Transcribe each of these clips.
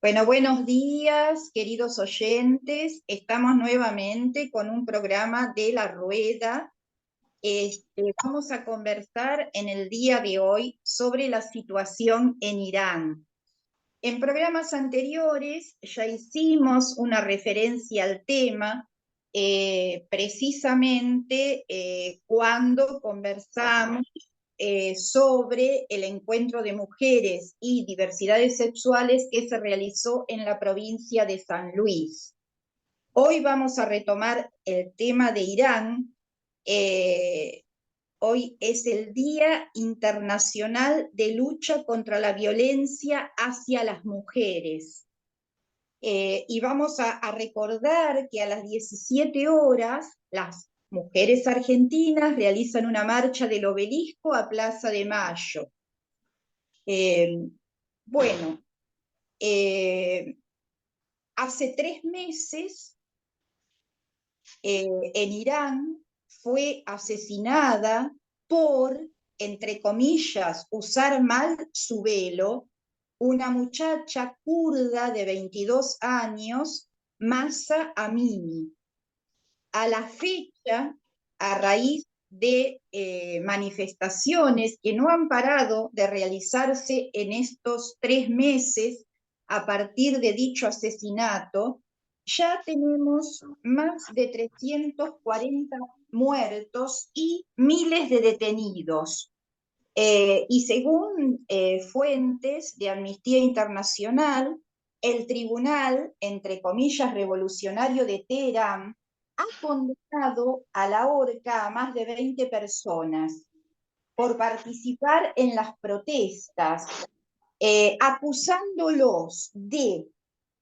Bueno, buenos días, queridos oyentes. Estamos nuevamente con un programa de La Rueda. Vamos a conversar en el día de hoy sobre la situación en Irán. En programas anteriores ya hicimos una referencia al tema, precisamente cuando conversamos sobre el encuentro de mujeres y diversidades sexuales que se realizó en la provincia de San Luis. Hoy vamos a retomar el tema de Irán. Hoy es el Día Internacional de Lucha contra la Violencia hacia las Mujeres. Y vamos a recordar que a las 17 horas las mujeres argentinas realizan una marcha del Obelisco a Plaza de Mayo. Bueno, hace 3 meses en Irán fue asesinada por, entre comillas, usar mal su velo, una muchacha kurda de 22 años, Mahsa Amini. A la fecha, a raíz de manifestaciones que no han parado de realizarse en estos 3 meses a partir de dicho asesinato, ya tenemos más de 340 muertos y miles de detenidos. Y según fuentes de Amnistía Internacional, el tribunal, entre comillas, revolucionario de Teherán, ha condenado a la horca a más de 20 personas por participar en las protestas, acusándolos de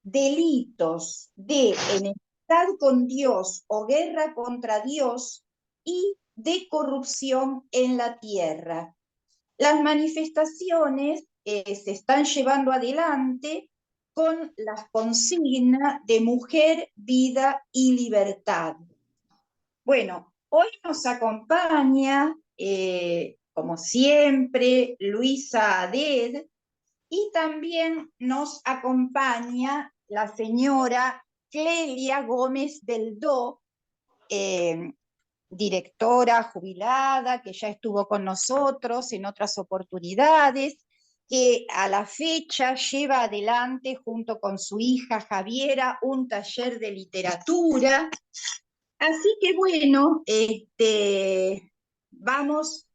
delitos de enemistad con Dios o guerra contra Dios y de corrupción en la tierra. Las manifestaciones se están llevando adelante con la consigna de mujer, vida y libertad. Bueno, hoy nos acompaña, como siempre, Luisa Aded, y también nos acompaña la señora Clelia Gómez del Do, directora jubilada, que ya estuvo con nosotros en otras oportunidades, que a la fecha lleva adelante junto con su hija Javiera un taller de literatura. Así que bueno, vamos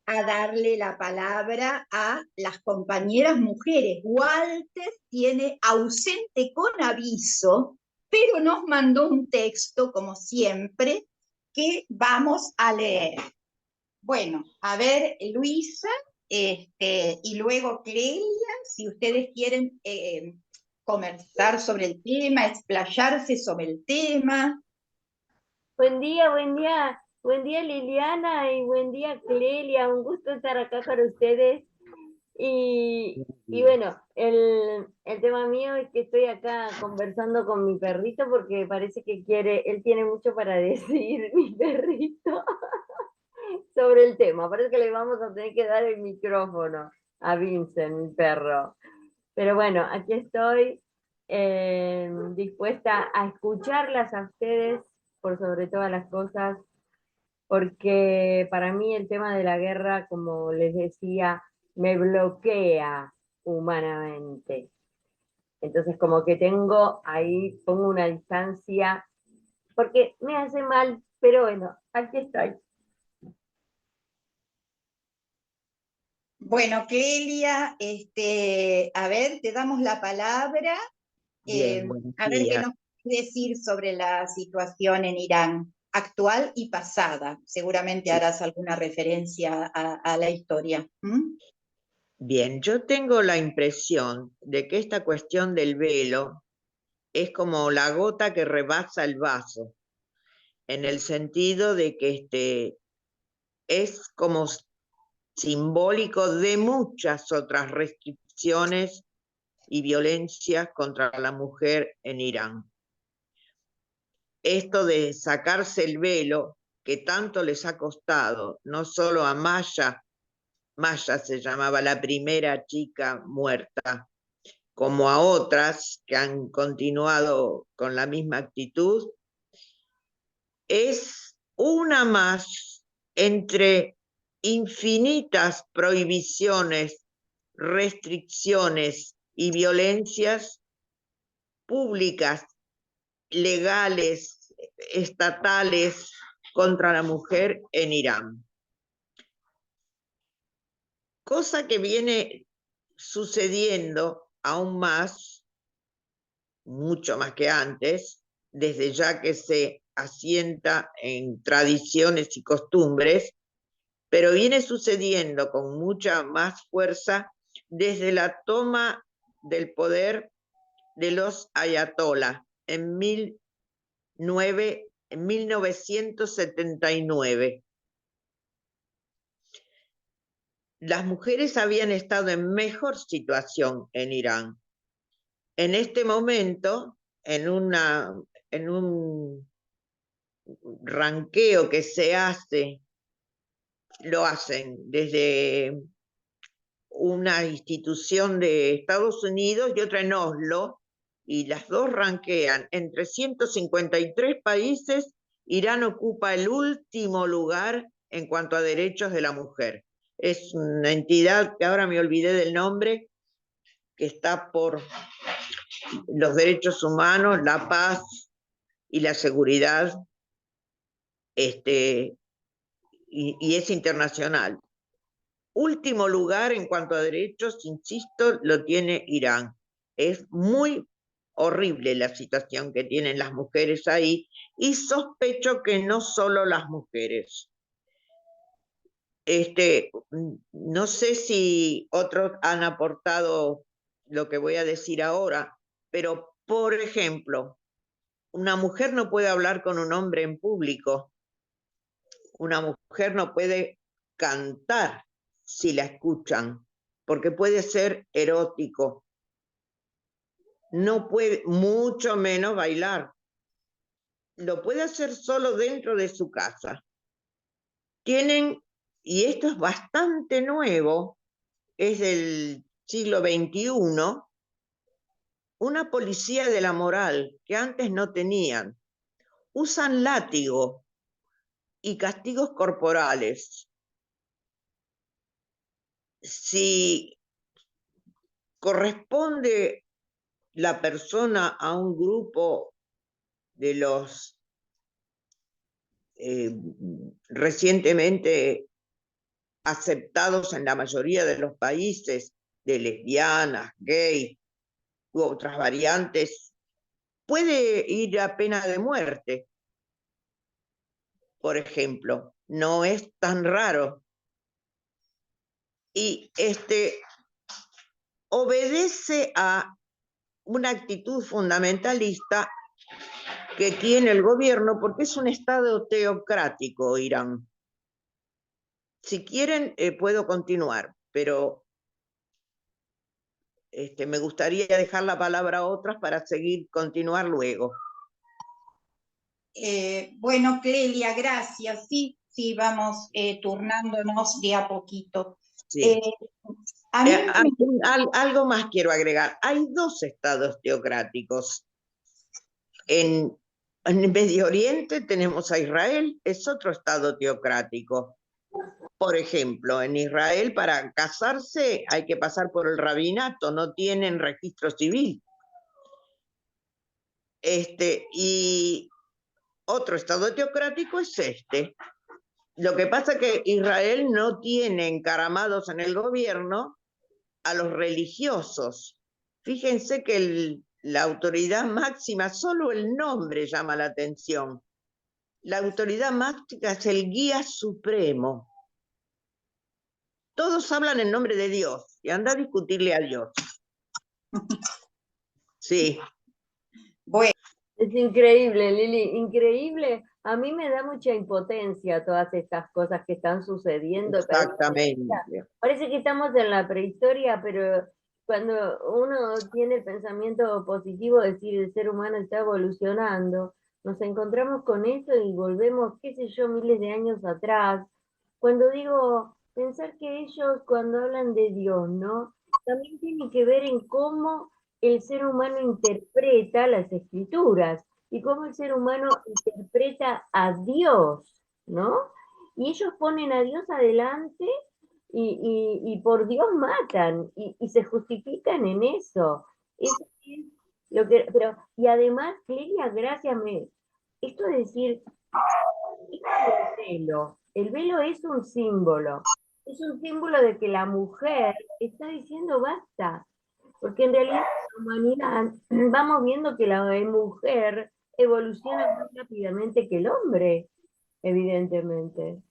a darle la palabra a las compañeras mujeres. Walter tiene ausente con aviso, pero nos mandó un texto, como siempre, que vamos a leer. Bueno, a ver, Luisa, y luego Clelia, si ustedes quieren conversar sobre el tema, explayarse sobre el tema. Buen día Liliana y buen día Clelia, un gusto estar acá con ustedes. Y bueno, el tema mío es que estoy acá conversando con mi perrito porque parece que él tiene mucho para decir, mi perrito, sobre el tema. Parece que le vamos a tener que dar el micrófono a Vincent, mi perro. Pero bueno, aquí estoy dispuesta a escucharlas a ustedes por sobre todas las cosas, porque para mí el tema de la guerra, como les decía, me bloquea humanamente. Entonces como que pongo una distancia, porque me hace mal, pero bueno, aquí estoy. Bueno, Clelia, a ver, te damos la palabra. Bien, buenos A ver qué días. nos puedes decir sobre la situación en Irán, actual y pasada. Seguramente harás alguna referencia a la historia. ¿Mm? Bien, yo tengo la impresión de que esta cuestión del velo es como la gota que rebasa el vaso, en el sentido de que es como simbólico de muchas otras restricciones y violencias contra la mujer en Irán. Esto de sacarse el velo, que tanto les ha costado, no solo a Maya se llamaba la primera chica muerta, como a otras que han continuado con la misma actitud, es una más entre infinitas prohibiciones, restricciones y violencias públicas, legales, estatales contra la mujer en Irán. Cosa que viene sucediendo aún más, mucho más que antes, desde ya que se asienta en tradiciones y costumbres, pero viene sucediendo con mucha más fuerza desde la toma del poder de los ayatolá en 1979. Las mujeres habían estado en mejor situación en Irán. En este momento, en un ranqueo que se hace, lo hacen desde una institución de Estados Unidos y otra en Oslo, y las dos ranquean entre 153 países. Irán ocupa el último lugar en cuanto a derechos de la mujer. Es una entidad que ahora me olvidé del nombre, que está por los derechos humanos, la paz y la seguridad, y es internacional. Último lugar en cuanto a derechos, insisto, lo tiene Irán. Es muy horrible la situación que tienen las mujeres ahí, y sospecho que no solo las mujeres. No sé si otros han aportado lo que voy a decir ahora, pero, por ejemplo, una mujer no puede hablar con un hombre en público. Una mujer no puede cantar si la escuchan, porque puede ser erótico. No puede, mucho menos bailar. Lo puede hacer solo dentro de su casa. Tienen, y esto es bastante nuevo, es del siglo XXI, una policía de la moral que antes no tenían. Usan látigo y castigos corporales. Si corresponde la persona a un grupo de los recientemente aceptados en la mayoría de los países, de lesbianas, gays u otras variantes, puede ir a pena de muerte, por ejemplo. No es tan raro. Y obedece a una actitud fundamentalista que tiene el gobierno, porque es un estado teocrático, Irán. Si quieren, puedo continuar, pero me gustaría dejar la palabra a otras para continuar luego. Bueno, Clelia, gracias. Sí, vamos turnándonos de a poquito. Sí. A mí algo más quiero agregar. Hay dos estados teocráticos. En Medio Oriente tenemos a Israel, es otro estado teocrático. Por ejemplo, en Israel para casarse hay que pasar por el rabinato, no tienen registro civil. Y otro estado teocrático es este. Lo que pasa es que Israel no tiene encaramados en el gobierno a los religiosos. Fíjense que la autoridad máxima, solo el nombre llama la atención. La autoridad máxima es el guía supremo. Todos hablan en nombre de Dios y anda a discutirle a Dios. Sí. Bueno. Es increíble, Lili, increíble. A mí me da mucha impotencia todas estas cosas que están sucediendo. Exactamente. Parece que estamos en la prehistoria, pero cuando uno tiene el pensamiento positivo de decir el ser humano está evolucionando, nos encontramos con eso y volvemos, qué sé yo, miles de años atrás. Cuando digo, pensar que ellos cuando hablan de Dios, ¿no? También tiene que ver en cómo el ser humano interpreta las escrituras y cómo el ser humano interpreta a Dios, ¿no? Y ellos ponen a Dios adelante y por Dios matan y se justifican en eso. Eso es lo que, pero, y además, Clelia, gracias, esto de decir, el velo es un símbolo de que la mujer está diciendo basta, porque en realidad la humanidad vamos viendo que la mujer evoluciona más rápidamente que el hombre, evidentemente.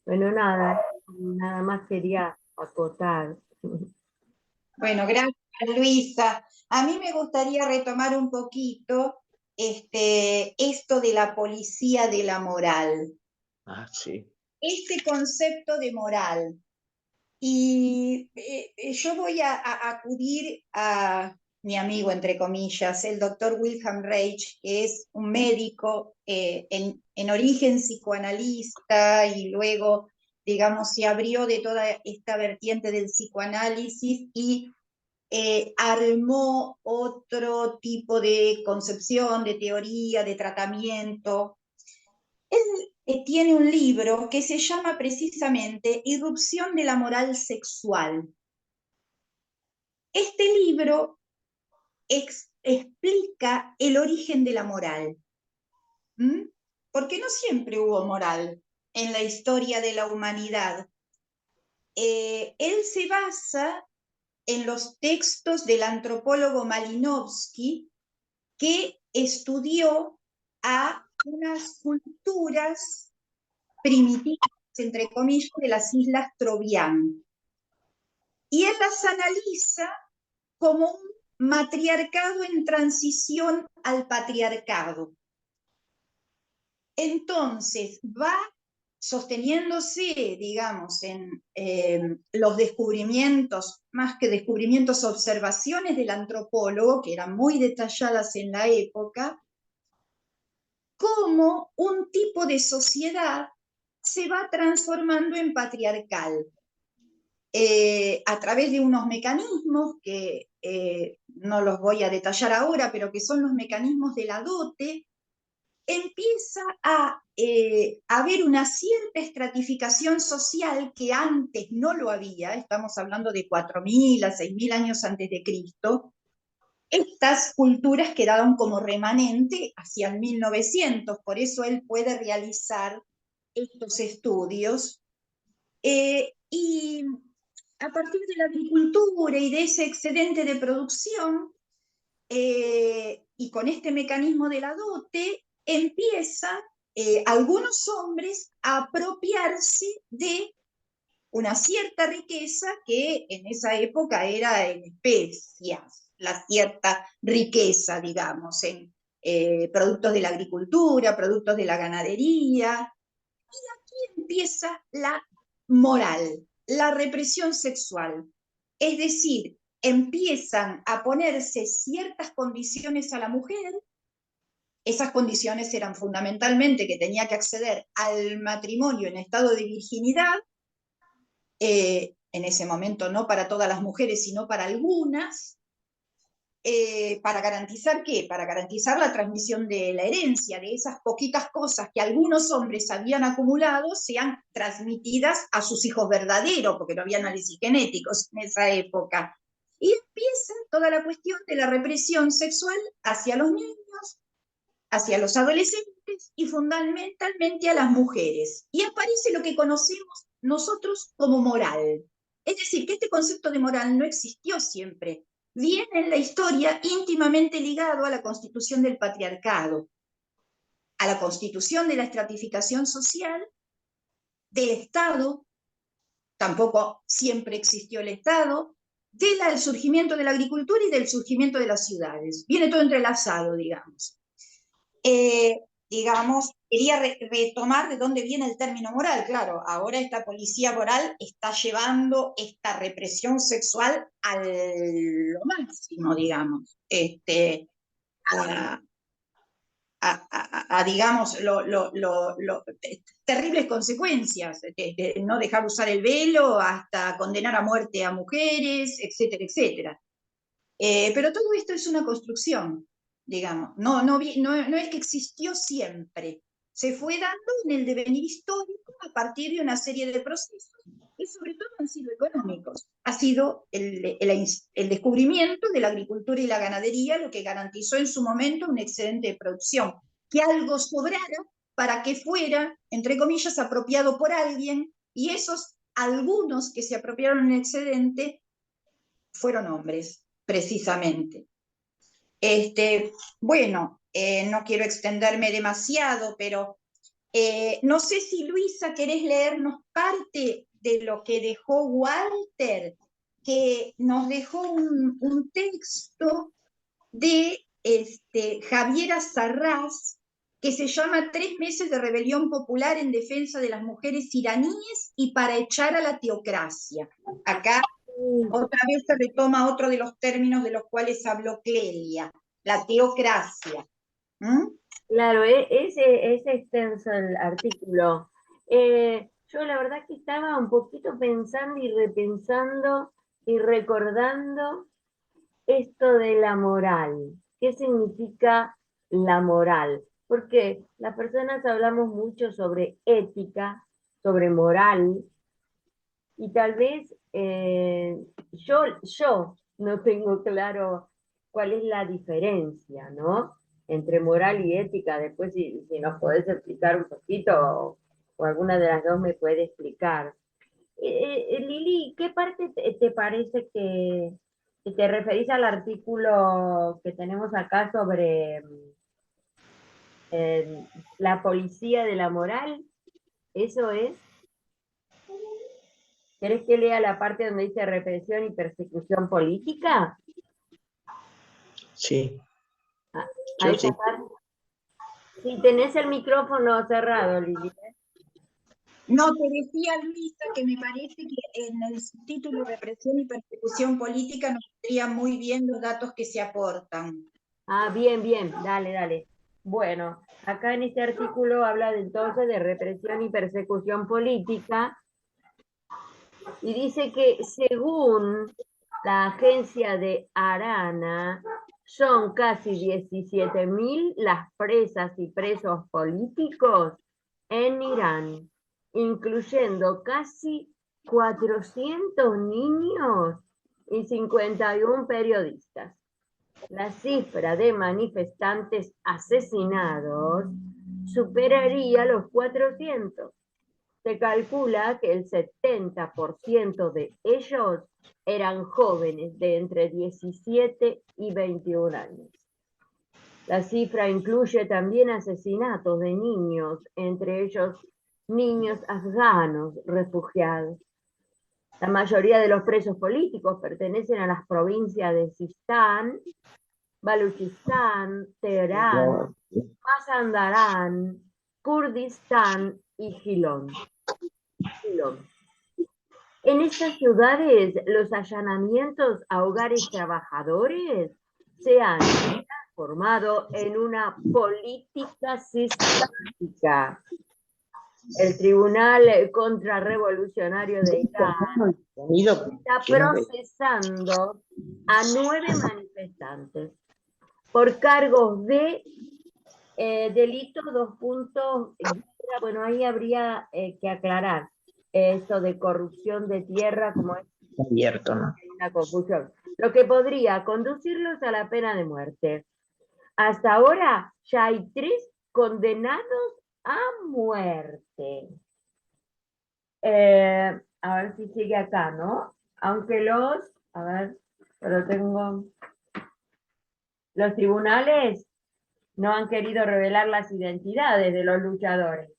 Bueno, nada más quería acotar. Bueno, gracias, Luisa. A mí me gustaría retomar un poquito esto de la policía de la moral. Ah, sí. Este concepto de moral. Y yo voy a acudir a mi amigo, entre comillas, el doctor Wilhelm Reich, que es un médico en origen psicoanalista y luego, digamos, se abrió de toda esta vertiente del psicoanálisis y armó otro tipo de concepción, de teoría, de tratamiento. Él tiene un libro que se llama precisamente Irrupción de la moral sexual. Este libro explica el origen de la moral. Porque no siempre hubo moral en la historia de la humanidad. Él se basa en los textos del antropólogo Malinowski, que estudió a unas culturas primitivas, entre comillas, de las islas Trovián. Y él las analiza como un matriarcado en transición al patriarcado. Entonces, va sosteniéndose, digamos, en los descubrimientos, más que descubrimientos, observaciones del antropólogo, que eran muy detalladas en la época, cómo un tipo de sociedad se va transformando en patriarcal. A través de unos mecanismos que no los voy a detallar ahora, pero que son los mecanismos de la dote, empieza a haber una cierta estratificación social que antes no lo había. Estamos hablando de 4.000 a 6.000 años antes de Cristo. Estas culturas quedaron como remanente hacia el 1900, por eso él puede realizar estos estudios. Y a partir de la agricultura y de ese excedente de producción, y con este mecanismo de la dote, empiezan algunos hombres a apropiarse de una cierta riqueza que en esa época era en especias, la cierta riqueza, digamos, en productos de la agricultura, productos de la ganadería. Y aquí empieza la moral, la represión sexual. Es decir, empiezan a ponerse ciertas condiciones a la mujer. Esas condiciones eran fundamentalmente que tenía que acceder al matrimonio en estado de virginidad, en ese momento no para todas las mujeres, sino para algunas. ¿Para garantizar qué? Para garantizar la transmisión de la herencia, de esas poquitas cosas que algunos hombres habían acumulado, sean transmitidas a sus hijos verdaderos, porque no había análisis genéticos en esa época. Y empieza toda la cuestión de la represión sexual hacia los niños, hacia los adolescentes y fundamentalmente a las mujeres. Y aparece lo que conocemos nosotros como moral. Es decir, que este concepto de moral no existió siempre. Viene en la historia íntimamente ligado a la constitución del patriarcado, a la constitución de la estratificación social, del Estado, tampoco siempre existió el Estado, del surgimiento de la agricultura y del surgimiento de las ciudades. Viene todo entrelazado, digamos. Digamos, quería retomar de dónde viene el término moral. Claro, ahora esta policía moral está llevando esta represión sexual a lo máximo, digamos, digamos, terribles consecuencias, de no dejar usar el velo hasta condenar a muerte a mujeres, etcétera, etcétera. Pero todo esto es una construcción, digamos, no es que existió siempre, se fue dando en el devenir histórico a partir de una serie de procesos que sobre todo han sido económicos. Ha sido el descubrimiento de la agricultura y la ganadería lo que garantizó en su momento un excedente de producción, que algo sobrara para que fuera, entre comillas, apropiado por alguien, y esos algunos que se apropiaron el excedente fueron hombres, precisamente. Bueno, no quiero extenderme demasiado, pero no sé si Luisa querés leernos parte de lo que dejó Walter, que nos dejó un texto de Javiera Sarraz, que se llama 3 meses de rebelión popular en defensa de las mujeres iraníes y para echar a la teocracia. Acá otra vez se retoma otro de los términos de los cuales habló Clelia, la teocracia. ¿Mm? Claro, es extenso el artículo. Yo la verdad que estaba un poquito pensando y repensando y recordando esto de la moral. ¿Qué significa la moral? Porque las personas hablamos mucho sobre ética, sobre moral, y tal vez yo no tengo claro cuál es la diferencia, ¿no? Entre moral y ética. Después, si nos podés explicar un poquito, o alguna de las dos me puede explicar. Lili, ¿qué parte te parece que te referís al artículo que tenemos acá sobre la policía de la moral? ¿Eso es? ¿Querés que lea la parte donde dice represión y persecución política? Sí, A yo esa sí. parte. Si tenés el micrófono cerrado, Lili. No, te decía Luisa que me parece que en el subtítulo Represión y Persecución Política nos vendrían muy bien los datos que se aportan. Ah, bien, bien, dale, dale. Bueno, acá en este artículo habla entonces de represión y persecución política, y dice que según la agencia de Arana, son casi 17.000 las presas y presos políticos en Irán, incluyendo casi 400 niños y 51 periodistas. La cifra de manifestantes asesinados superaría los 400. Se calcula que el 70% de ellos eran jóvenes de entre 17 y 21 años. La cifra incluye también asesinatos de niños, entre ellos niños afganos refugiados. La mayoría de los presos políticos pertenecen a las provincias de Sistán, Baluchistán, Teherán, Mazandarán, Kurdistán y Gilón. En estas ciudades, los allanamientos a hogares trabajadores se han transformado en una política sistemática. El Tribunal Contrarrevolucionario de Irán está procesando a 9 manifestantes por cargos de delito 2 puntos. Bueno, ahí habría que aclarar esto de corrupción de tierra, como es Abierto, ¿no? una confusión. Lo que podría conducirlos a la pena de muerte. Hasta ahora ya hay 3 condenados a muerte. A ver si sigue acá, ¿no? Aunque a ver, pero tengo, los tribunales no han querido revelar las identidades de los luchadores.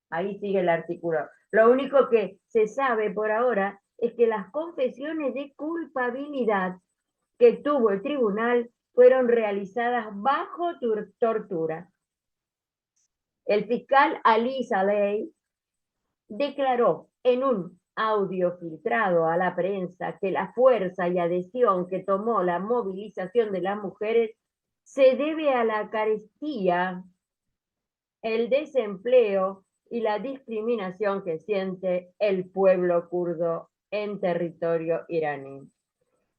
Ahí sigue el artículo. Lo único que se sabe por ahora es que las confesiones de culpabilidad que tuvo el tribunal fueron realizadas bajo tortura. El fiscal Ali Saleh declaró en un audio filtrado a la prensa que la fuerza y adhesión que tomó la movilización de las mujeres se debe a la carestía, el desempleo y la discriminación que siente el pueblo kurdo en territorio iraní.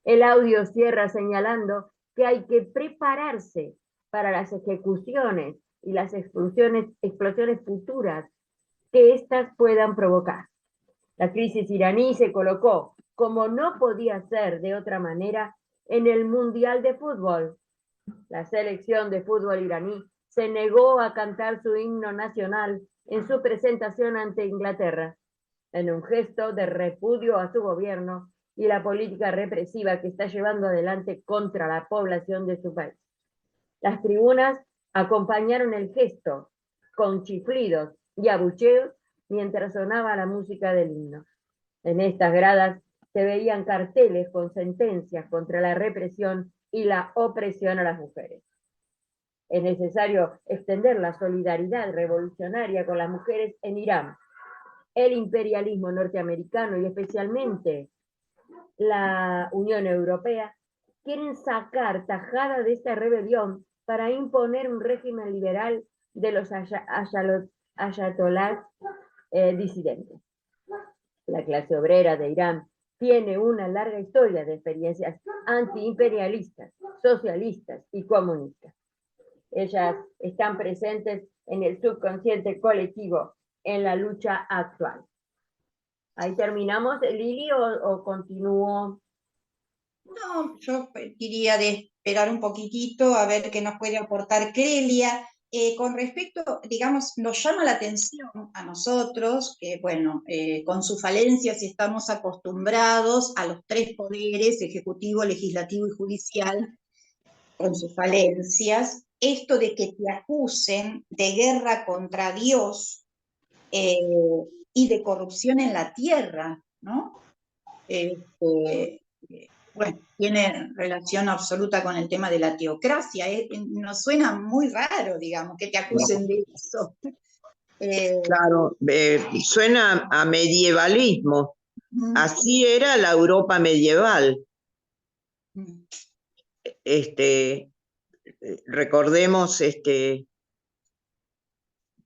El audio cierra señalando que hay que prepararse para las ejecuciones y las explosiones futuras que éstas puedan provocar. La crisis iraní se colocó, como no podía ser de otra manera, en el Mundial de Fútbol. La selección de fútbol iraní se negó a cantar su himno nacional en su presentación ante Inglaterra, en un gesto de repudio a su gobierno y la política represiva que está llevando adelante contra la población de su país. Las tribunas acompañaron el gesto con chiflidos y abucheos mientras sonaba la música del himno. En estas gradas se veían carteles con sentencias contra la represión y la opresión a las mujeres. Es necesario extender la solidaridad revolucionaria con las mujeres en Irán. El imperialismo norteamericano y especialmente la Unión Europea quieren sacar tajada de esta rebelión para imponer un régimen liberal de los ayatolás disidentes. La clase obrera de Irán tiene una larga historia de experiencias antiimperialistas, socialistas y comunistas. Ellas están presentes en el subconsciente colectivo en la lucha actual. Ahí terminamos, Lili, o continúo. No, yo diría de esperar un poquitito a ver qué nos puede aportar Clelia. Con respecto, digamos, nos llama la atención a nosotros que, bueno, con sus falencias estamos acostumbrados a los tres poderes, ejecutivo, legislativo y judicial, con sus falencias, esto de que te acusen de guerra contra Dios y de corrupción en la tierra, ¿no? Bueno, tiene relación absoluta con el tema de la teocracia. Nos suena muy raro, digamos, que te acusen de eso. Claro, suena a medievalismo. Así era la Europa medieval. Recordemos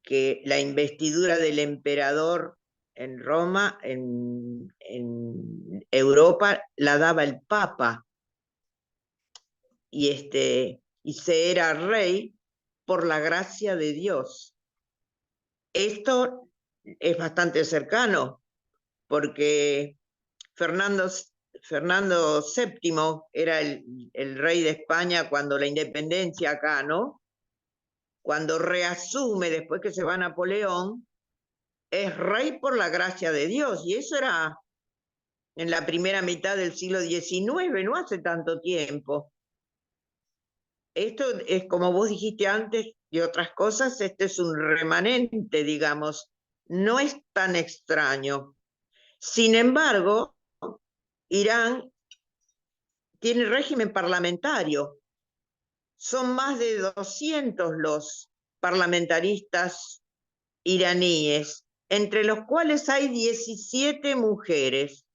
que la investidura del emperador en Roma, en Europa, la daba el Papa. Y se era rey por la gracia de Dios. Esto es bastante cercano, porque Fernando VII era el rey de España cuando la independencia acá, ¿no? Cuando reasume, después que se va Napoleón, es rey por la gracia de Dios, y eso era en la primera mitad del siglo XIX, no hace tanto tiempo. Esto es, como vos dijiste antes, y otras cosas, este es un remanente, digamos, no es tan extraño. Sin embargo, Irán tiene régimen parlamentario. Son más de 200 los parlamentaristas iraníes, entre los cuales hay 17 mujeres.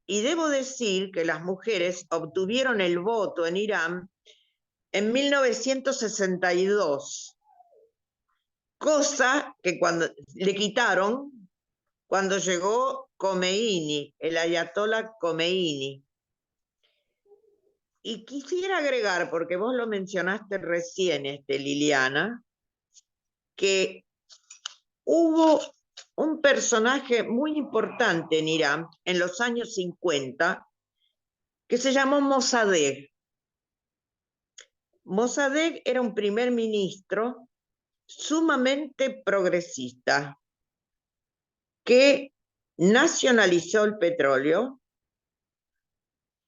Y debo decir que las mujeres obtuvieron el voto en Irán en 1962, cosa que cuando le quitaron cuando llegó Khomeini, el ayatollah Khomeini. Y quisiera agregar, porque vos lo mencionaste recién, Liliana, que hubo un personaje muy importante en Irán en los años 50 que se llamó Mossadegh. Mossadegh era un primer ministro sumamente progresista que nacionalizó el petróleo,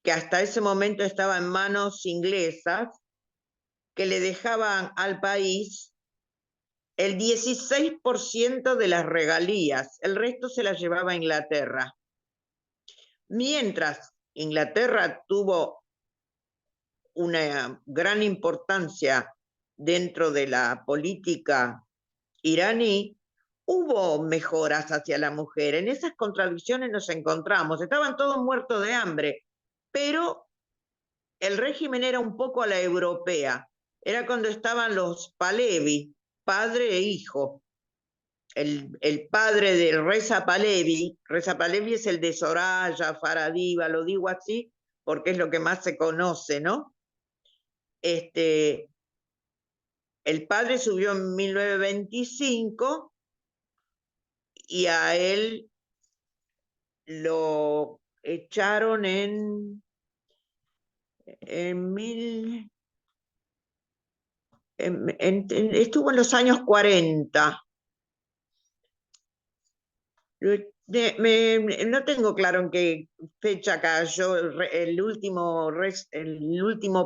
que hasta ese momento estaba en manos inglesas, que le dejaban al país el 16% de las regalías, el resto se las llevaba a Inglaterra. Mientras Inglaterra tuvo una gran importancia dentro de la política iraní, hubo mejoras hacia la mujer. En esas contradicciones nos encontramos. Estaban todos muertos de hambre, pero el régimen era un poco a la europea. Era cuando estaban los Pahlavi, padre e hijo. El padre de Reza Pahlavi es el de Soraya, Faradiva, lo digo así, porque es lo que más se conoce, ¿no? El padre subió en 1925 y a él lo echaron estuvo en los años 40. No tengo claro en qué fecha cayó el último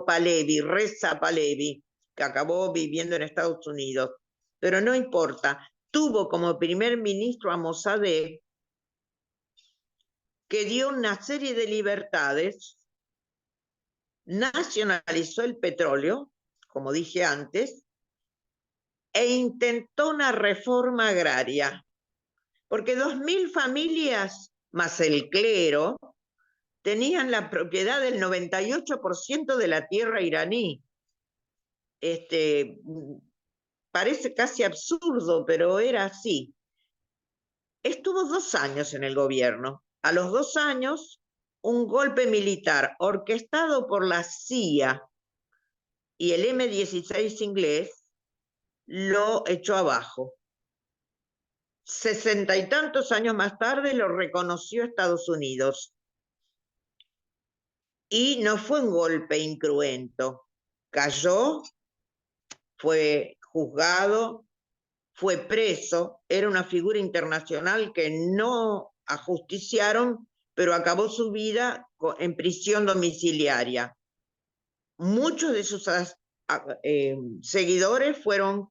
Pahlavi, Reza Pahlavi, que acabó viviendo en Estados Unidos. Pero no importa. Tuvo como primer ministro a Mossadegh, que dio una serie de libertades, nacionalizó el petróleo, como dije antes, e intentó una reforma agraria. Porque 2.000 familias, más el clero, tenían la propiedad del 98% de la tierra iraní. Parece casi absurdo, pero era así. Estuvo 2 años en el gobierno. A los 2 años, un golpe militar orquestado por la CIA y el M-16 inglés lo echó abajo. 60 y tantos años más tarde lo reconoció Estados Unidos. Y no fue un golpe incruento. Cayó, fue juzgado, fue preso, era una figura internacional que no ajusticiaron, pero acabó su vida en prisión domiciliaria. Muchos de sus seguidores fueron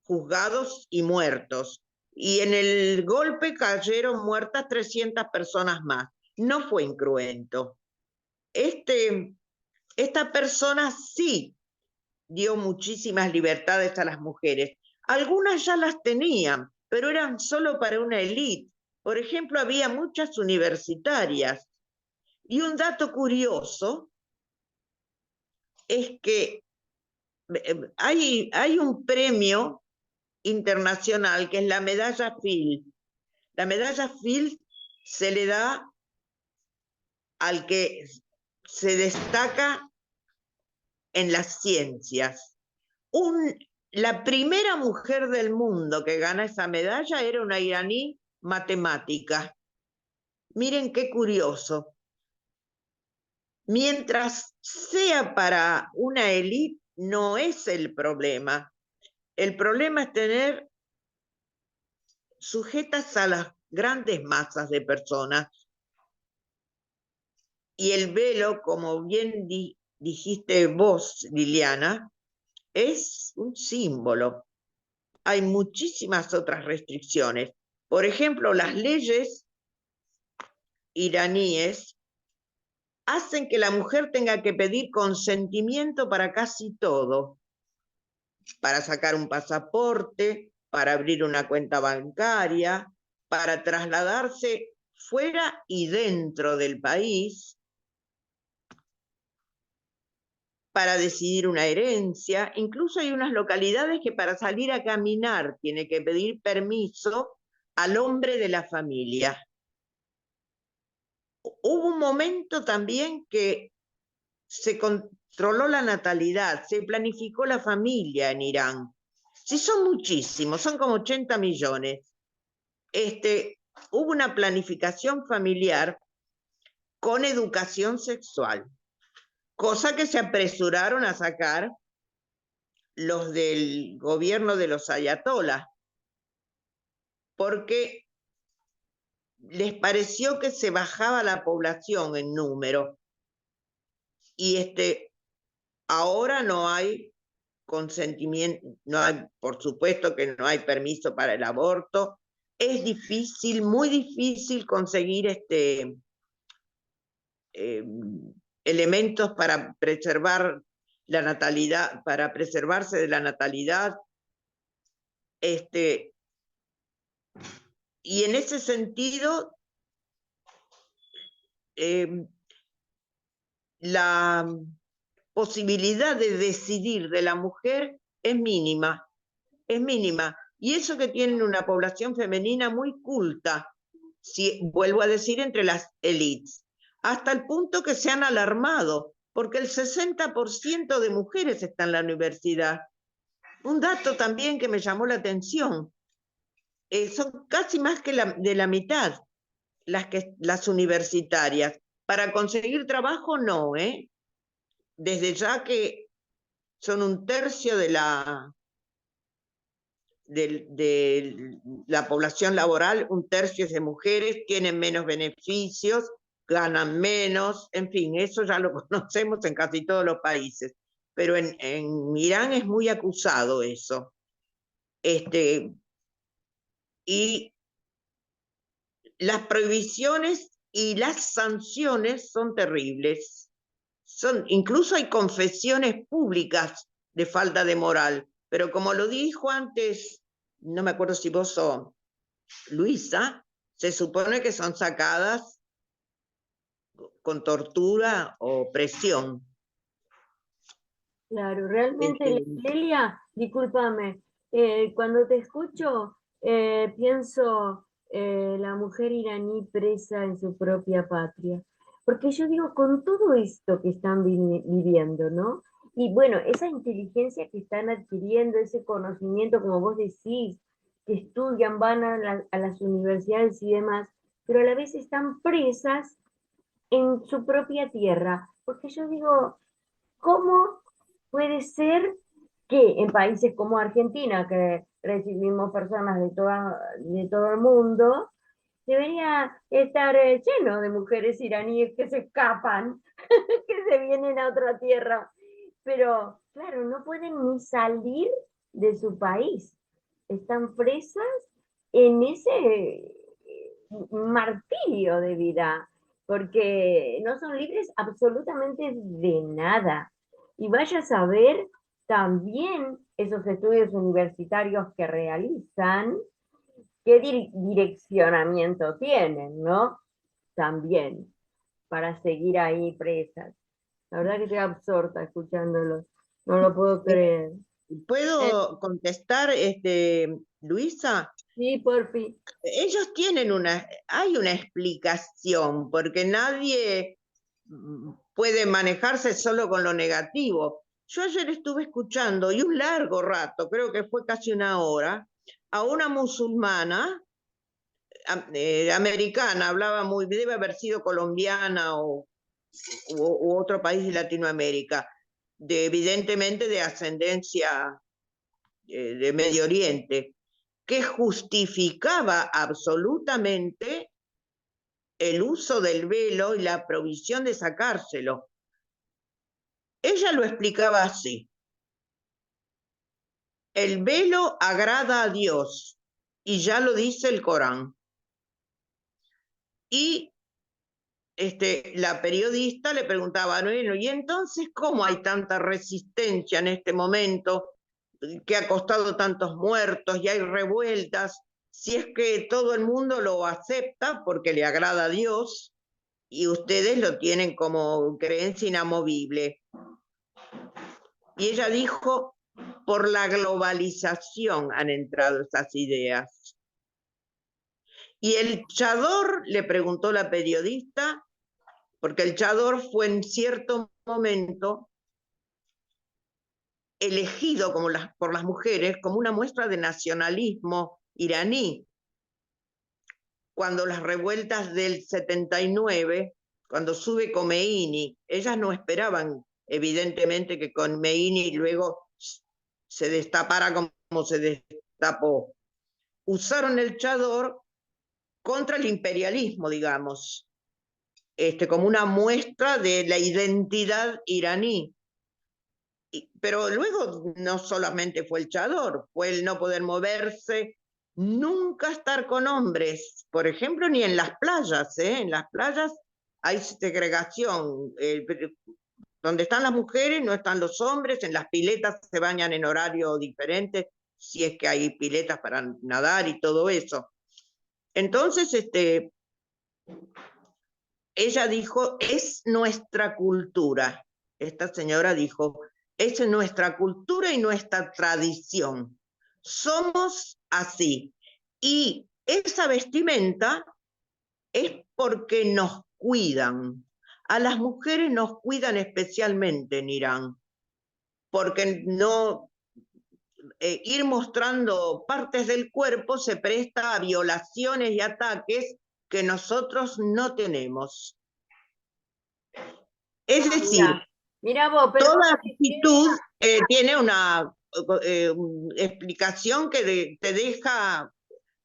juzgados y muertos. Y en el golpe cayeron muertas 300 personas más. No fue incruento. Esta persona sí dio muchísimas libertades a las mujeres. Algunas ya las tenían, pero eran solo para una élite. Por ejemplo, había muchas universitarias. Y un dato curioso es que hay un premio internacional que es la medalla Fields. La medalla Fields se le da al que se destaca en las ciencias. La primera mujer del mundo que gana esa medalla era una iraní matemática. Miren qué curioso. Mientras sea para una élite, no es el problema. El problema es tener sujetas a las grandes masas de personas. Y el velo, como bien dijiste vos, Liliana, es un símbolo. Hay muchísimas otras restricciones. Por ejemplo, las leyes iraníes hacen que la mujer tenga que pedir consentimiento para casi todo. Para sacar un pasaporte, para abrir una cuenta bancaria, para trasladarse fuera y dentro del país, para decidir una herencia. Incluso hay unas localidades que para salir a caminar tiene que pedir permiso al hombre de la familia. Hubo un momento también que se controló la natalidad, se planificó la familia en Irán. Sí, son muchísimos, son como 80 millones. Hubo una planificación familiar con educación sexual, cosa que se apresuraron a sacar los del gobierno de los ayatolás, porque les pareció que se bajaba la población en número. Y ahora no hay consentimiento, no hay, por supuesto que no hay permiso para el aborto. Es difícil, muy difícil conseguir elementos para preservar la natalidad, para preservarse de la natalidad. Y en ese sentido, la posibilidad de decidir de la mujer es mínima, es mínima. Y eso que tienen una población femenina muy culta, vuelvo a decir, entre las élites. hasta el punto que se han alarmado, porque el 60% de mujeres está en la universidad. Un dato también que me llamó la atención, son casi más que de la mitad las universitarias. Para conseguir trabajo no, desde ya que son un tercio de la población laboral, un tercio es de mujeres, tienen menos beneficios, ganan menos, en fin, eso ya lo conocemos en casi todos los países, pero en Irán es muy acusado eso. Y las prohibiciones y las sanciones son terribles. Incluso hay confesiones públicas de falta de moral, pero como lo dijo antes, no me acuerdo si vos o Luisa, se supone que son sacadas con tortura o presión. Claro, realmente, Lelia, discúlpame, cuando te escucho, pienso la mujer iraní presa en su propia patria. Porque yo digo, con todo esto que están viviendo, ¿no? Y bueno, esa inteligencia que están adquiriendo, ese conocimiento, como vos decís, que estudian, van a las universidades y demás, pero a la vez están presas en su propia tierra. Porque yo digo, ¿cómo puede ser que en países como Argentina, que recibimos personas de todo el mundo, debería estar lleno de mujeres iraníes que se escapan, que se vienen a otra tierra? Pero, claro, no pueden ni salir de su país. Están presas en ese martirio de vida, porque no son libres absolutamente de nada. Y vaya a saber también esos estudios universitarios que realizan, qué direccionamiento tienen, ¿no? También, para seguir ahí presas. La verdad que estoy absorta escuchándolo. No lo puedo creer. ¿Puedo contestar, Luisa? Sí, por fin. Ellos tienen hay una explicación, porque nadie puede manejarse solo con lo negativo. Yo ayer estuve escuchando, y un largo rato, creo que fue casi una hora, a una musulmana americana, debe haber sido colombiana u otro país de Latinoamérica, evidentemente de ascendencia de Medio Oriente, que justificaba absolutamente el uso del velo y la provisión de sacárselo. Ella lo explicaba así: el velo agrada a Dios, y ya lo dice el Corán. Y la periodista le preguntaba, bueno, ¿y entonces cómo hay tanta resistencia en este momento, que ha costado tantos muertos y hay revueltas, si es que todo el mundo lo acepta porque le agrada a Dios y ustedes lo tienen como creencia inamovible? Y ella dijo, por la globalización han entrado esas ideas. Y el chador, le preguntó la periodista, porque el chador fue en cierto momento elegido por las mujeres como una muestra de nacionalismo iraní. Cuando las revueltas del 79, cuando sube Khomeini, ellas no esperaban, evidentemente, que Khomeini luego se destapara como se destapó. Usaron el chador contra el imperialismo, digamos, como una muestra de la identidad iraní. Pero luego no solamente fue el chador, fue el no poder moverse, nunca estar con hombres, por ejemplo, ni en las playas, en las playas hay segregación, donde están las mujeres no están los hombres, en las piletas se bañan en horario diferente, si es que hay piletas para nadar y todo eso. Entonces, ella dijo, es nuestra cultura. Esta señora dijo, es nuestra cultura y nuestra tradición. Somos así. Y esa vestimenta es porque nos cuidan, a las mujeres nos cuidan especialmente en Irán, porque no ir mostrando partes del cuerpo se presta a violaciones y ataques que nosotros no tenemos. Es decir, mira vos, pero toda actitud tiene una explicación que te deja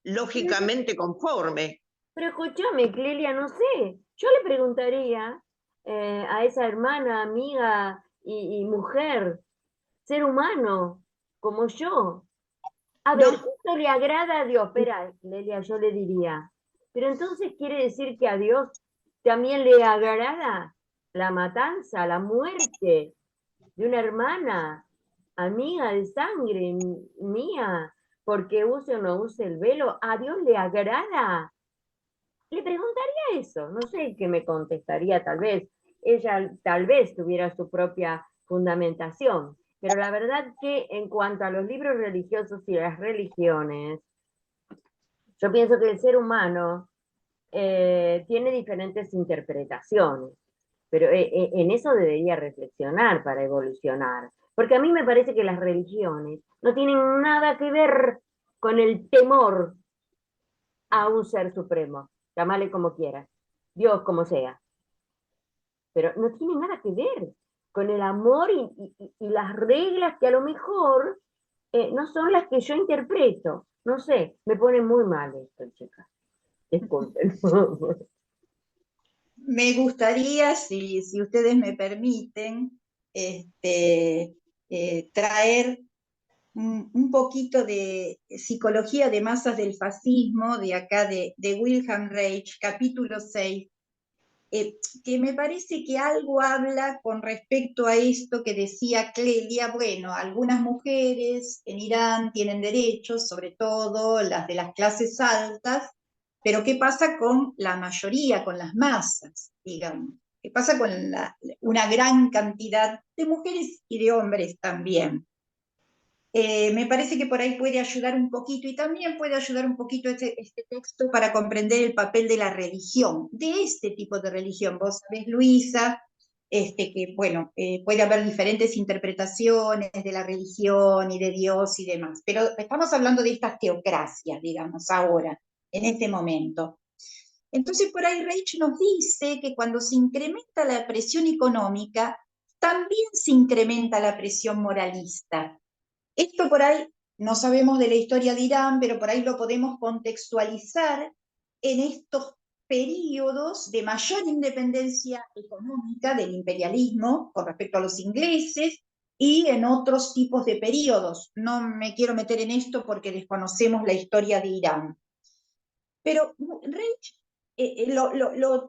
lógicamente conforme. Pero escúchame, Clelia, no sé. Yo le preguntaría a esa hermana, amiga y mujer, ser humano, como yo. A ver, No, esto le agrada a Dios. Espera, Clelia, yo le diría. Pero entonces quiere decir que a Dios también le agrada la matanza, la muerte de una hermana, amiga de sangre mía, porque use o no use el velo. A Dios le agrada. Le preguntaría eso, no sé qué me contestaría, tal vez. Ella tal vez tuviera su propia fundamentación, pero la verdad que en cuanto a los libros religiosos y las religiones, yo pienso que el ser humano tiene diferentes interpretaciones, pero en eso debería reflexionar para evolucionar, porque a mí me parece que las religiones no tienen nada que ver con el temor a un ser supremo, llámale como quieras, Dios como sea, pero no tiene nada que ver con el amor y las reglas que a lo mejor no son las que yo interpreto. No sé, me pone muy mal esto, chicas. Disculpen. Me gustaría, si ustedes me permiten, traer un poquito de psicología de masas del fascismo, de acá de Wilhelm Reich, capítulo 6, que me parece que algo habla con respecto a esto que decía Clelia. Bueno, algunas mujeres en Irán tienen derechos, sobre todo las de las clases altas, pero ¿qué pasa con la mayoría, con las masas, digamos? ¿Qué pasa con una gran cantidad de mujeres y de hombres también? Me parece que por ahí puede ayudar un poquito, y también puede ayudar un poquito este texto para comprender el papel de la religión, de este tipo de religión. Vos sabés, Luisa, que bueno, puede haber diferentes interpretaciones de la religión y de Dios y demás, pero estamos hablando de estas teocracias, digamos, ahora, en este momento. Entonces, por ahí Reich nos dice que cuando se incrementa la presión económica, también se incrementa la presión moralista. Esto por ahí no sabemos de la historia de Irán, pero por ahí lo podemos contextualizar en estos periodos de mayor independencia económica del imperialismo con respecto a los ingleses y en otros tipos de periodos. No me quiero meter en esto porque desconocemos la historia de Irán. Pero Reich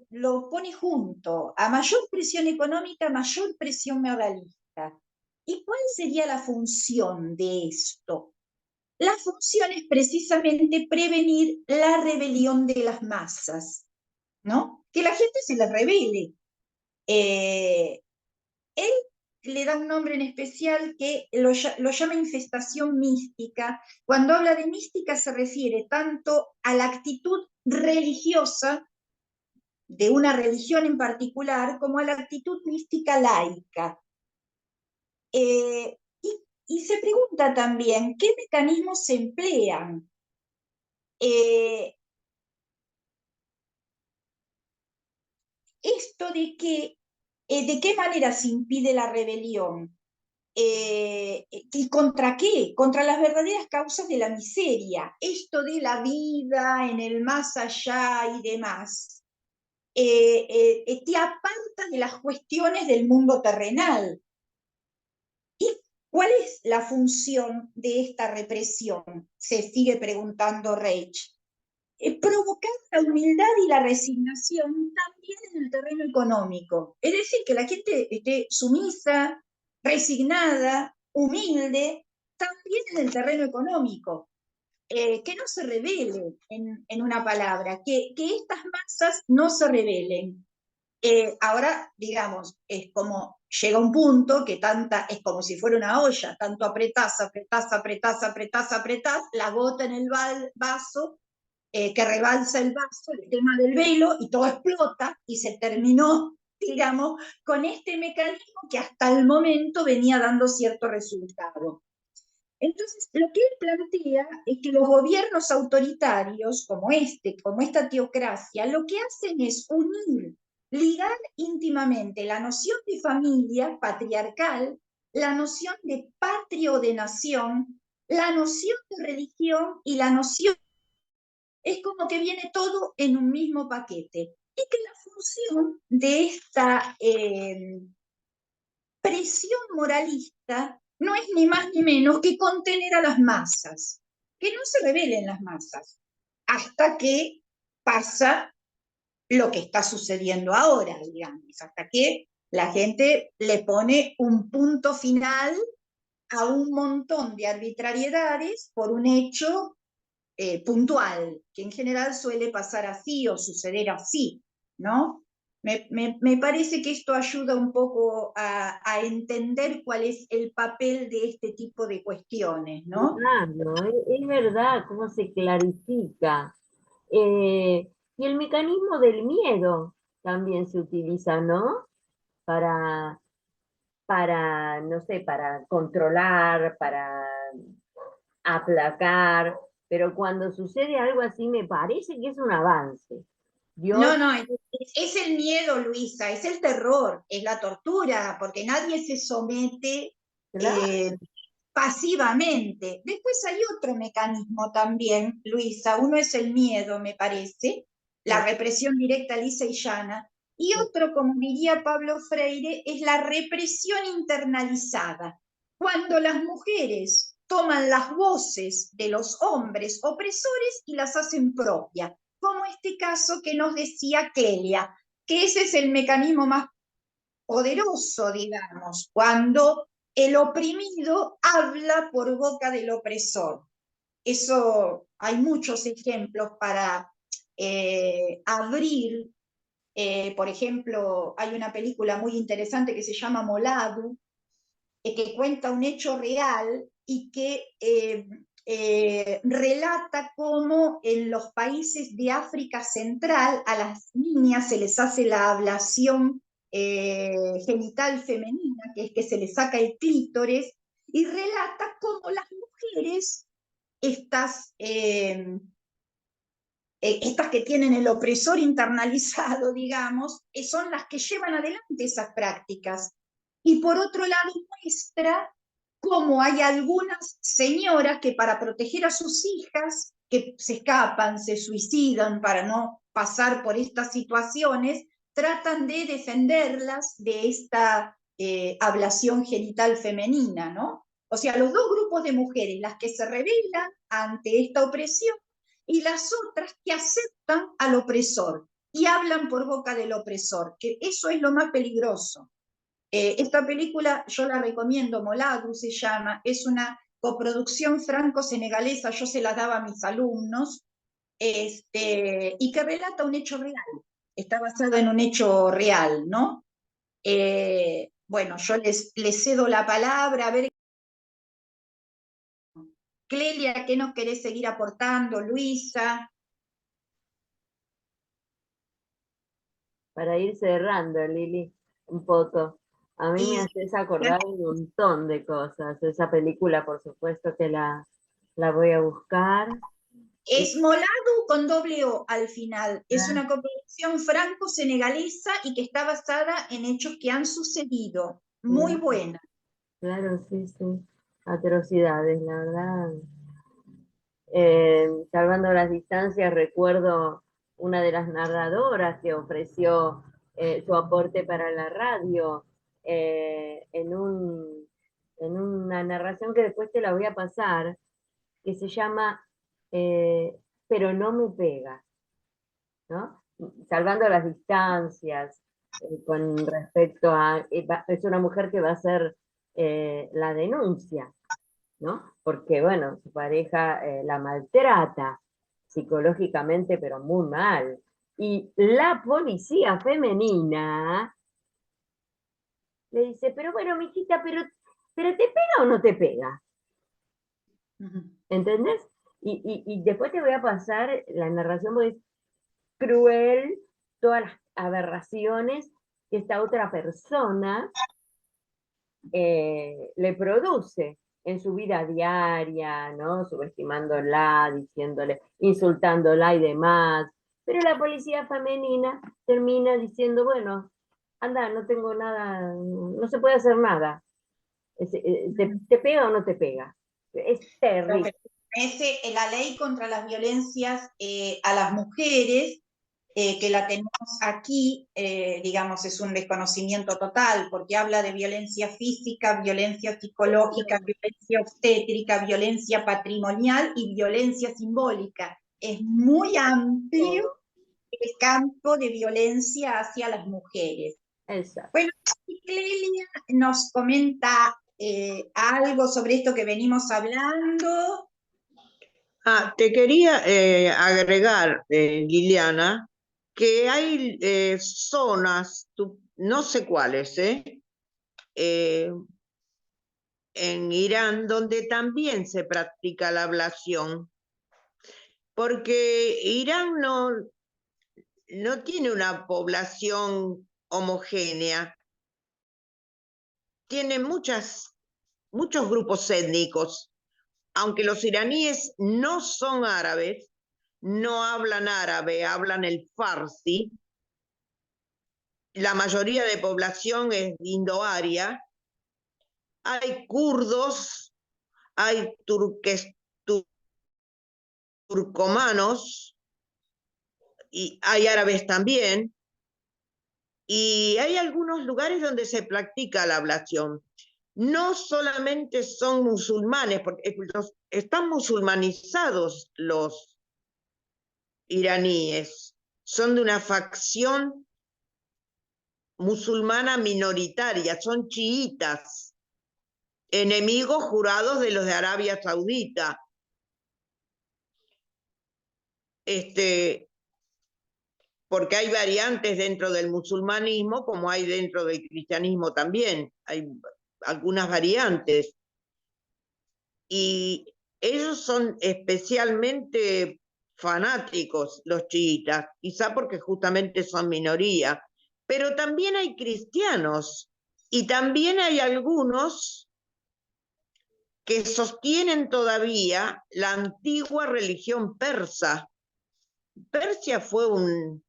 lo pone junto: a mayor presión económica, mayor presión moralista. ¿Y cuál sería la función de esto? La función es precisamente prevenir la rebelión de las masas, ¿no? Que la gente se les rebele. Él le da un nombre en especial que lo llama infestación mística. Cuando habla de mística se refiere tanto a la actitud religiosa de una religión en particular como a la actitud mística laica. Y se pregunta también, ¿qué mecanismos se emplean? Esto de qué manera se impide la rebelión. ¿Y contra qué? Contra las verdaderas causas de la miseria. Esto de la vida en el más allá y demás. Te aparta de las cuestiones del mundo terrenal. ¿Y cuál es la función de esta represión? Se sigue preguntando Reich. Provocar la humildad y la resignación también en el terreno económico. Es decir, que la gente esté sumisa, resignada, humilde, también en el terreno económico. Que no se rebele, en una palabra, que estas masas no se rebelen. Ahora, digamos, es como llega un punto que es como si fuera una olla, tanto apretás, apretás, apretás, apretás, apretás, la gota en el vaso, que rebalsa el vaso, el tema del velo, y todo explota y se terminó digamos, con este mecanismo que hasta el momento venía dando cierto resultado. Entonces, lo que él plantea es que los gobiernos autoritarios, como esta teocracia, lo que hacen es unir, ligar íntimamente la noción de familia patriarcal, la noción de patria o de nación, la noción de religión y la noción, es como que viene todo en un mismo paquete. Y que la función de esta presión moralista no es ni más ni menos que contener a las masas, que no se rebelen las masas, hasta que pasa lo que está sucediendo ahora, digamos, hasta que la gente le pone un punto final a un montón de arbitrariedades por un hecho puntual, que en general suele pasar así o suceder así, ¿no? Me parece que esto ayuda un poco a entender cuál es el papel de este tipo de cuestiones, ¿no? Claro, es verdad cómo se clarifica. Y el mecanismo del miedo también se utiliza, ¿no? Para, no sé, para controlar, para aplacar, pero cuando sucede algo así me parece que es un avance. Dios, No, no, es el miedo, Luisa, es el terror, es la tortura, porque nadie se somete claro, eh, pasivamente. Después hay otro mecanismo también, Luisa. Uno es el miedo, me parece, la represión directa, lisa y llana. Y otro, como diría Pablo Freire, es la represión internalizada. Cuando las mujeres toman las voces de los hombres opresores y las hacen propias, como este caso que nos decía Clelia, que ese es el mecanismo más poderoso, digamos, cuando el oprimido habla por boca del opresor. Eso hay muchos ejemplos para abrir. Por ejemplo, hay una película muy interesante que se llama Moladu, que cuenta un hecho real y que relata cómo en los países de África Central a las niñas se les hace la ablación genital femenina, que es que se les saca el clítoris, y relata cómo las mujeres, estas que tienen el opresor internalizado, digamos, son las que llevan adelante esas prácticas. Y por otro lado muestra cómo hay algunas señoras que para proteger a sus hijas, que se escapan, se suicidan para no pasar por estas situaciones, tratan de defenderlas de esta ablación genital femenina, ¿no? O sea, los dos grupos de mujeres, las que se rebelan ante esta opresión y las otras que aceptan al opresor y hablan por boca del opresor, que eso es lo más peligroso. Esta película yo la recomiendo, Moladu se llama, es una coproducción franco-senegalesa, yo se la daba a mis alumnos, y que relata un hecho real, está basada en un hecho real, ¿no? Bueno, yo les cedo la palabra, a ver, Clelia, ¿qué nos querés seguir aportando? Luisa. para ir cerrando, Lili, un poco. A mí me Y haces acordar un montón de cosas. Esa película, por supuesto que la voy a buscar. es Moladu con doble O al final. Es Ah, una coproducción franco-senegalesa y que está basada en hechos que han sucedido. Muy claro, buena. claro, sí, sí. Atrocidades, la verdad. Salvando las distancias, recuerdo una de las narradoras que ofreció su aporte para la radio en una narración que después te la voy a pasar, que se llama eh, Pero no me pega, ¿no? Salvando las distancias con respecto a, es una mujer que va a hacer la denuncia, ¿no? Porque, bueno, su pareja la maltrata psicológicamente, pero muy mal. Y la policía femenina le dice, pero bueno, mijita, pero ¿te pega o no te pega? ¿Entendés? Y después te voy a pasar la narración, porque es cruel, todas las aberraciones que esta otra persona le produce en su vida diaria, ¿no? Subestimándola, diciéndole, insultándola y demás. Pero la policía femenina termina diciendo, bueno, anda, no tengo nada, no se puede hacer nada. ¿Te pega o no te pega? Es Lo que terrible. establece la ley contra las violencias a las mujeres, que la tenemos aquí, digamos, es un desconocimiento total, porque habla de violencia física, violencia psicológica, violencia obstétrica, violencia patrimonial y violencia simbólica. Es muy amplio el campo de violencia hacia las mujeres. Exacto. Bueno, Clelia nos comenta algo sobre esto que venimos hablando. Te quería agregar, Liliana, que hay zonas, no sé cuáles, en Irán, donde también se practica la ablación, porque Irán no tiene una población homogénea, tiene muchos grupos étnicos, aunque los iraníes no son árabes, no hablan árabe, hablan el farsi, la mayoría de población es indoaria, hay kurdos, hay turcomanos, y hay árabes también, y hay algunos lugares donde se practica la ablación. No solamente son musulmanes, porque están musulmanizados los iraníes, son de una facción musulmana minoritaria, son chiitas, enemigos jurados de los de Arabia Saudita. Porque hay variantes dentro del musulmanismo, como hay dentro del cristianismo también, hay algunas variantes. Y ellos son especialmente fanáticos, los chiitas, quizá porque justamente son minoría, pero también hay cristianos y también hay algunos que sostienen todavía la antigua religión persa. Persia fue un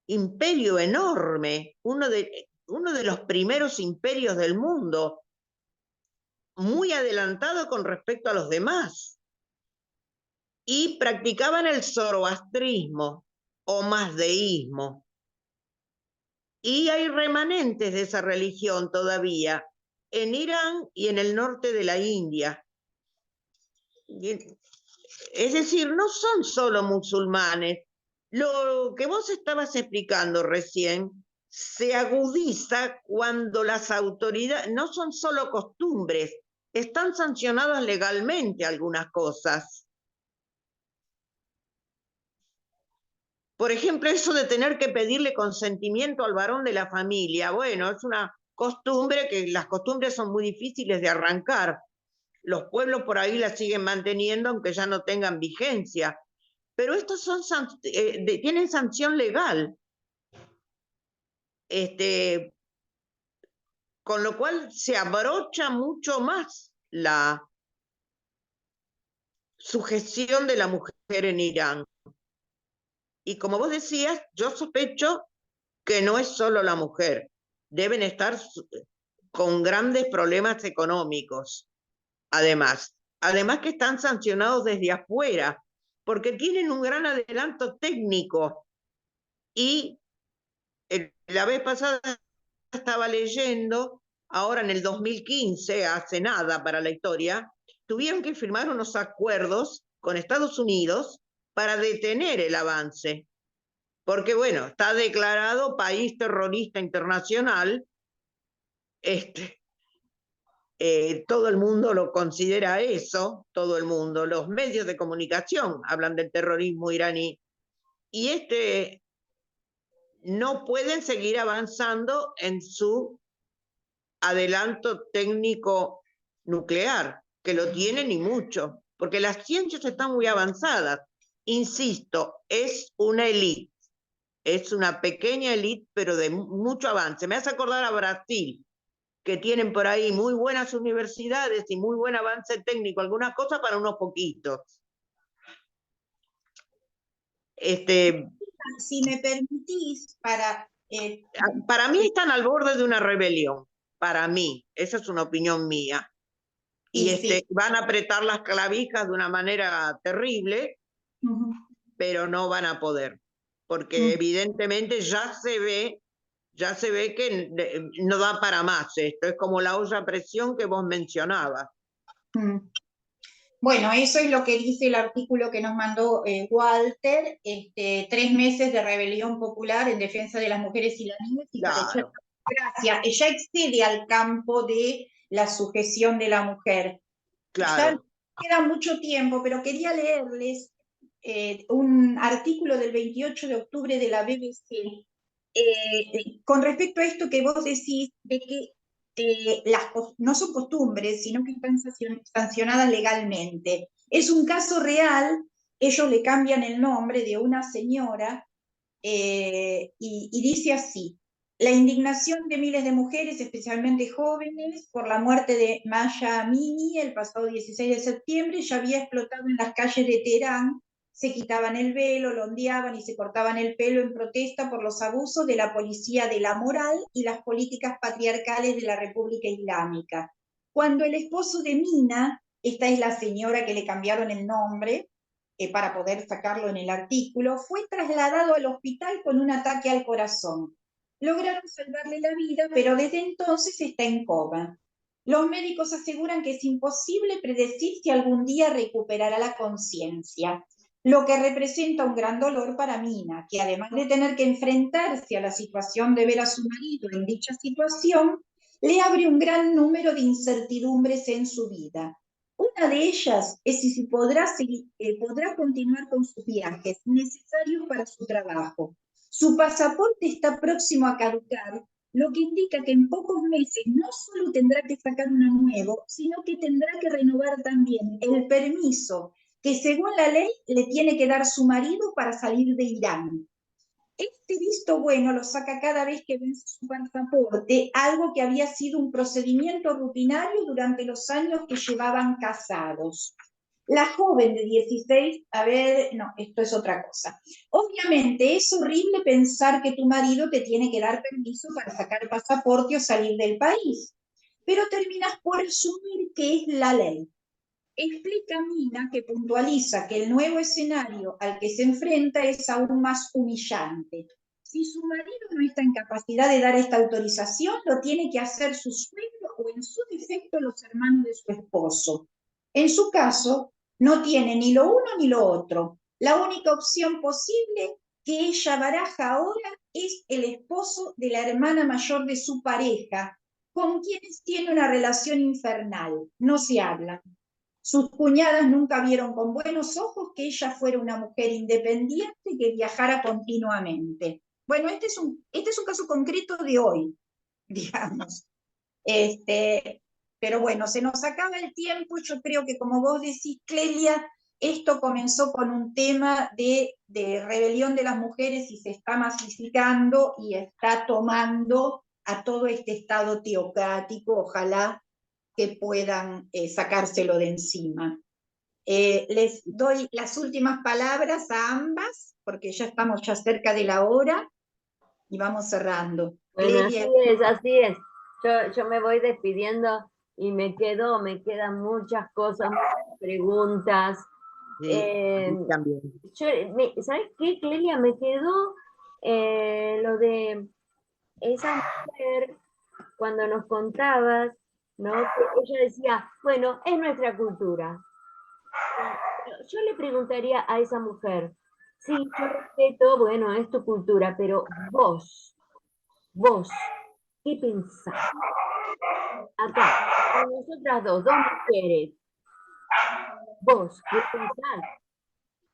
imperio enorme, uno de los primeros imperios del mundo, muy adelantado con respecto a los demás. Y practicaban el zoroastrismo o mazdeísmo. Y hay remanentes de esa religión todavía en Irán y en el norte de la India. Es decir, no son solo musulmanes. Lo que vos estabas explicando recién se agudiza cuando las autoridades, no son solo costumbres, están sancionadas legalmente algunas cosas. Por ejemplo, eso de tener que pedirle consentimiento al varón de la familia. Bueno, es una costumbre que las costumbres son muy difíciles de arrancar. Los pueblos por ahí las siguen manteniendo aunque ya no tengan vigencia. Pero estos tienen sanción legal. Con lo cual se abrocha mucho más la sujeción de la mujer en Irán. Y como vos decías, yo sospecho que no es solo la mujer, deben estar con grandes problemas económicos, además que están sancionados desde afuera, porque tienen un gran adelanto técnico. Y la vez pasada estaba leyendo, ahora en el 2015, hace nada para la historia, tuvieron que firmar unos acuerdos con Estados Unidos para detener el avance. Porque bueno, está declarado país terrorista internacional, todo el mundo lo considera eso, todo el mundo, los medios de comunicación hablan del terrorismo iraní, y no pueden seguir avanzando en su adelanto técnico nuclear, que lo tienen y mucho, porque las ciencias están muy avanzadas. Insisto, es una élite es una pequeña élite, pero de mucho avance. Me hace acordar a Brasil, que tienen por ahí muy buenas universidades y muy buen avance técnico, algunas cosas para unos poquitos. Si me permitís, Para mí están al borde de una rebelión, para mí, esa es una opinión mía. Y sí. van a apretar las clavijas de una manera terrible, pero no van a poder, porque evidentemente ya se ve que no da para más esto, es como la olla a presión que vos mencionabas. Bueno, eso es lo que dice el artículo que nos mandó Walter, 3 meses de rebelión popular en defensa de las mujeres y las niñas y para echar democracia. Ella excede al campo de la sujeción de la mujer. Claro. Ya queda mucho tiempo, pero quería leerles un artículo del 28 de octubre de la BBC con respecto a esto que vos decís de que no son costumbres, sino que están sancionadas legalmente. Es un caso real, ellos le cambian el nombre de una señora y dice así: la indignación de miles de mujeres, especialmente jóvenes, por la muerte de Maya Amini el pasado 16 de septiembre ya había explotado en las calles de Teherán. Se quitaban el velo, lo ondeaban y se cortaban el pelo en protesta por los abusos de la policía de la moral y las políticas patriarcales de la República Islámica. Cuando el esposo de Mina, esta es la señora que le cambiaron el nombre, para poder sacarlo en el artículo, fue trasladado al hospital con un ataque al corazón. Lograron salvarle la vida, pero desde entonces está en coma. Los médicos aseguran que es imposible predecir si algún día recuperará la conciencia, lo que representa un gran dolor para Mina, que además de tener que enfrentarse a la situación de ver a su marido en dicha situación, le abre un gran número de incertidumbres en su vida. Una de ellas es si podrá continuar con sus viajes necesarios para su trabajo. Su pasaporte está próximo a caducar, lo que indica que en pocos meses no solo tendrá que sacar uno nuevo, sino que tendrá que renovar también el permiso que según la ley le tiene que dar su marido para salir de Irán. Este visto bueno lo saca cada vez que vence su pasaporte, algo que había sido un procedimiento rutinario durante los años que llevaban casados. La joven de 16, esto es otra cosa. Obviamente es horrible pensar que tu marido te tiene que dar permiso para sacar pasaporte o salir del país, pero terminas por asumir que es la ley. Explica Mina, que puntualiza que el nuevo escenario al que se enfrenta es aún más humillante. Si su marido no está en capacidad de dar esta autorización, lo tiene que hacer su suegro o en su defecto los hermanos de su esposo. En su caso, no tiene ni lo uno ni lo otro. La única opción posible que ella baraja ahora es el esposo de la hermana mayor de su pareja, con quienes tiene una relación infernal. No se hablan. Sus cuñadas nunca vieron con buenos ojos que ella fuera una mujer independiente que viajara continuamente. Bueno, este es un caso concreto de hoy, digamos. Pero bueno, se nos acaba el tiempo. Yo creo que, como vos decís, Clelia, esto comenzó con un tema de rebelión de las mujeres y se está masificando y está tomando a todo este estado teocrático. Ojalá que puedan sacárselo de encima. Les doy las últimas palabras a ambas, porque ya estamos cerca de la hora y vamos cerrando. Bueno, Clelia. así es. Yo me voy despidiendo y me quedan muchas cosas, muchas preguntas. Sí, también. ¿Sabes qué, Clelia? Me quedó lo de esa mujer cuando nos contabas, ¿no? Que ella decía, bueno, es nuestra cultura. Yo le preguntaría a esa mujer, sí, yo respeto, bueno, es tu cultura, pero vos, ¿qué pensás? Acá, con nosotras dos mujeres, vos, ¿qué pensás?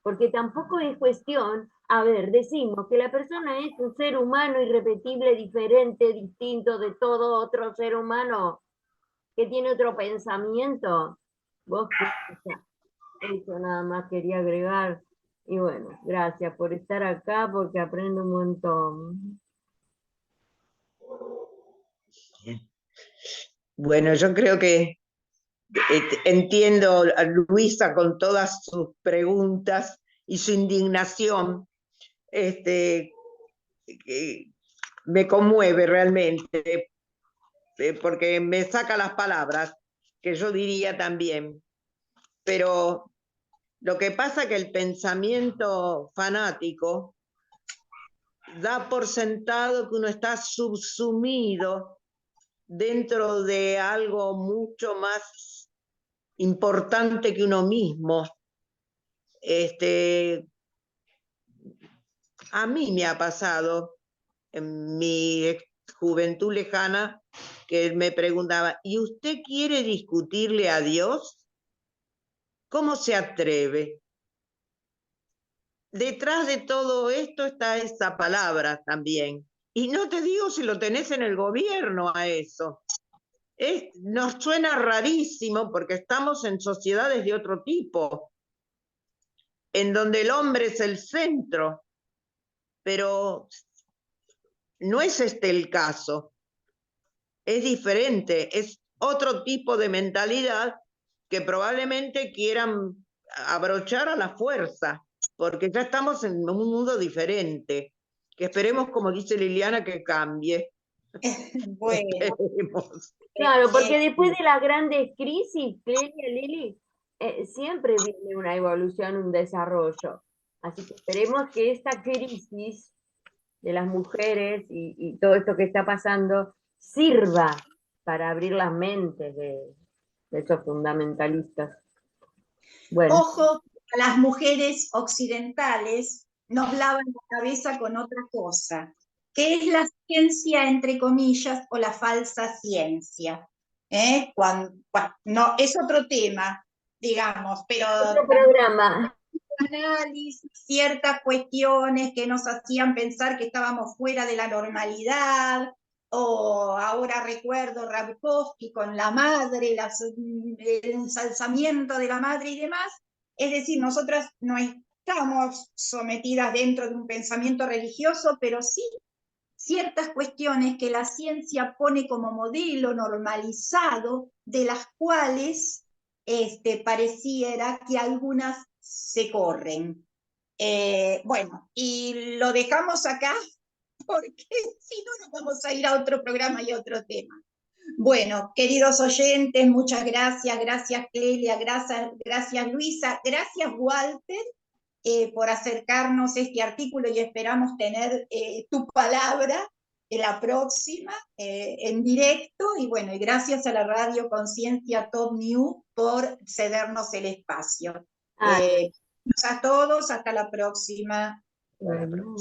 Porque tampoco es cuestión, a ver, decimos que la persona es un ser humano irrepetible, diferente, distinto de todo otro ser humano que tiene otro pensamiento. ¿Vos qué pensás? Eso nada más quería agregar. Y bueno, gracias por estar acá porque aprendo un montón. Bueno, yo creo que entiendo a Luisa con todas sus preguntas y su indignación, que me conmueve realmente, porque me saca las palabras, que yo diría también. Pero lo que pasa es que el pensamiento fanático da por sentado que uno está subsumido dentro de algo mucho más importante que uno mismo. A mí me ha pasado en mi juventud lejana que él me preguntaba, ¿y usted quiere discutirle a Dios? ¿Cómo se atreve? Detrás de todo esto está esa palabra también. Y no te digo si lo tenés en el gobierno a eso. Nos suena rarísimo porque estamos en sociedades de otro tipo, en donde el hombre es el centro, pero no es este el caso. Es diferente, es otro tipo de mentalidad que probablemente quieran abrochar a la fuerza, porque ya estamos en un mundo diferente, que esperemos, como dice Liliana, que cambie. Bueno, Esperemos. Claro, porque después de las grandes crisis, Clelia, Lili, siempre viene una evolución, un desarrollo. Así que esperemos que esta crisis de las mujeres y todo esto que está pasando sirva para abrir las mentes de esos fundamentalistas. Bueno, ojo, a las mujeres occidentales nos lavan la cabeza con otra cosa, que es la ciencia, entre comillas, o la falsa ciencia. No, es otro tema, digamos, pero otro programa. análisis, ciertas cuestiones que nos hacían pensar que estábamos fuera de la normalidad, o ahora recuerdo Rabkowski con la madre, el ensalzamiento de la madre y demás. Es decir, nosotras no estamos sometidas dentro de un pensamiento religioso, pero sí ciertas cuestiones que la ciencia pone como modelo normalizado, de las cuales pareciera que algunas se corren. Bueno, y lo dejamos acá porque si no nos vamos a ir a otro programa y a otro tema. Bueno, queridos oyentes, muchas gracias, gracias Clelia, gracias Luisa, gracias Walter por acercarnos este artículo y esperamos tener tu palabra en la próxima en directo y bueno, y gracias a la radio Conciencia Top New por cedernos el espacio. A todos, hasta la próxima. Bueno,